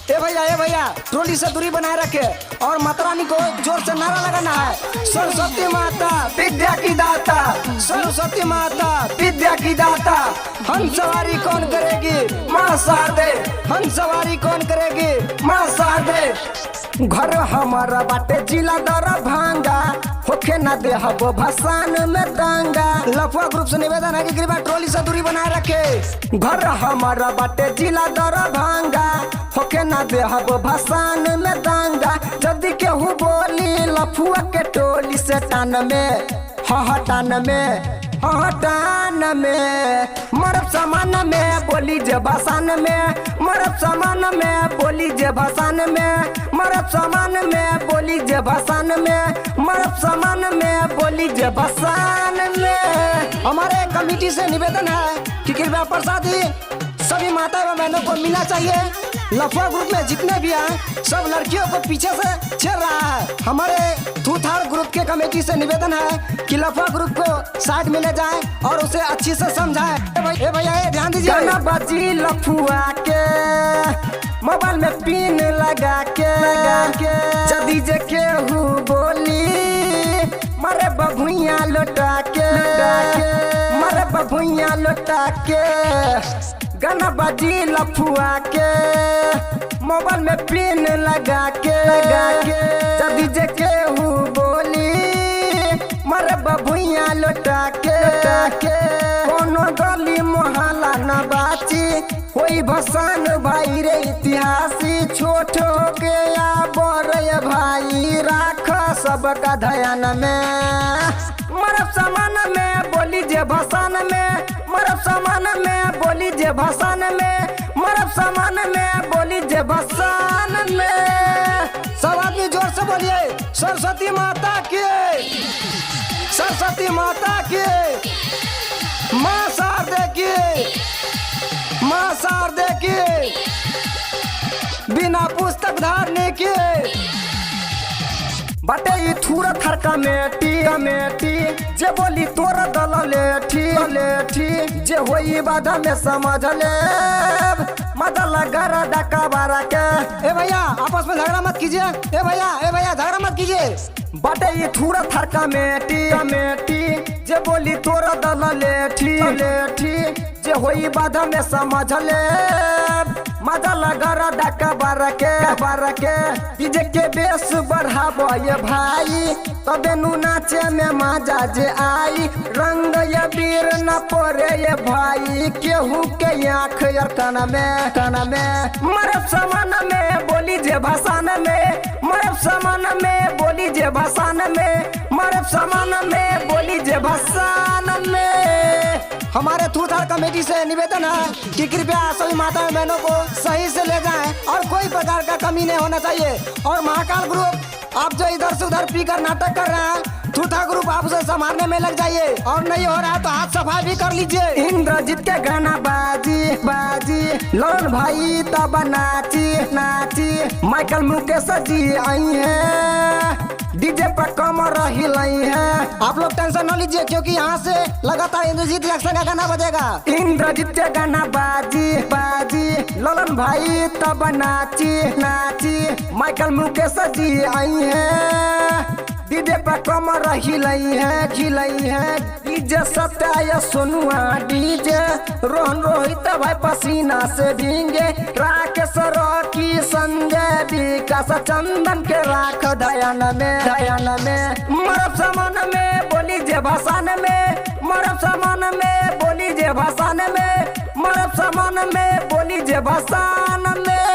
ए भैया ट्रॉली से दूरी बनाए रखे और माता रानी को जोर से नारा लगाना है। सरस्वती माता विद्या की दाता, सरस्वती माता विद्या की दाता। हम सवारी कौन करेगी माँ शारदे, हम सवारी कौन करेगी माँ शारदे। घर हमारा बाटे जिला दरभंगा, होके न दे हबो भसान में दंगा। लफुआ ग्रुप से निवेदन है कि कृपया ट्रॉली से दूरी बनाए रखे। घर हमारा बाटे जिला दरभंगा, होके न दे हबो भसान में दंगा। जल्दी केहू बोली लफुआ के टोली से टान में हटान में हटान में मरब समान में बोली जे भसान में, मरब समान में बोली जे भसान में, मरब समान में बोली जे भसान में, मरब समान में बोली जे भसान में। हमारे कमेटी से निवेदन है कि कृपया प्रसादी सभी माता एवं बहनों को मिलना चाहिए। लफुआ ग्रुप में जितने भी हैं सब लड़कियों को पीछे से छेड़ रहा है। हमारे थूथार ग्रुप के कमेटी से निवेदन है कि लफुआ ग्रुप को साइड में ले जाए और उसे अच्छी से समझाए। ए भैया ध्यान दीजिए। गाना बाजी लफुआ के मोबाइल में पिन लगा के जदी जे केहू बोली मरे बभुइया लौटा के, मरे बभुइया लौटा के। गाना बाजी लफुआ के मोबाइल में पिन लगा के जदी जे केहू बोली मरे बभुइया लौटा के। कोनो गली मोहल्ला न बाची कोई भसान भाई रे इतिहासी। छोट हो के या बड़े भाई राख सबका ध्यान में। मरब समान में बोली जे भसान में, मरब समान में बोली जे भसान में, मरब समान में बोली जे भसान में। सब आदमी जोर से बोलिए सरस्वती माता की, सरस्वती माता की, माँ शारदे की, माँ शारदे की, बिना पुस्तक धारने की। बटे ई थूरा थर कमेटी जे बोली तोरा दल लेठी जे होई बाधा में समझ ले मदल गर डका बारा के। ए भैया आपस में झगड़ा मत कीजिए। ए भैया झगड़ा मत कीजिए। बटे ई थूरा थर कमेटी जे बोली तोरा दल लेठी जे होई बाधा में समझ ले मदल गर डका बारा के। डीजे के बेस बढ़ाबो ये भाई तबे नु नाचे में मजा जे आई। रंग ये वीर न पड़े ये भाई केहू के आँख यार कान में। मरब समान में बोली जे भसान में, मरब समान में बोली जे भसान में, मरब समान में बोली जे भसान में। हमारे थूथार कमेटी से निवेदन है कि कृपया सभी माता बहनों को सही से ले जाएं और कोई प्रकार का कमी नहीं होना चाहिए। और महाकाल ग्रुप आप जो इधर से उधर पीकर नाटक कर रहे हैं, थूथा ग्रुप आप उसे संभालने में लग जाइए और नहीं हो रहा है तो हाथ सफाई भी कर लीजिए। इंद्रजीत के गाना बाजी लोन भाई तब नाची माइकल मुकेश जी आई है डीजे पर कमर हिलाई है। आप लोग टेंशन न लीजिए क्योंकि यहाँ से लगातार इंद्रजीत रिएक्शन का गाना बजेगा। इंद्रजीत के गाना बाजी ललन भाई तब नाची माइकल मुकेश जी आई है डीजे पर कमर हिलाई है। डीजे सत्या सोनुआ डीजे रोहन रोहित भाई पसीना से भींगे। राकेश रॉकी संजय विकास चंदन के राख दयान में। मरब समान में बोली जे भसान में, मरब समान में बोली जे भसान में, मरब समान में बोली जे भसान में।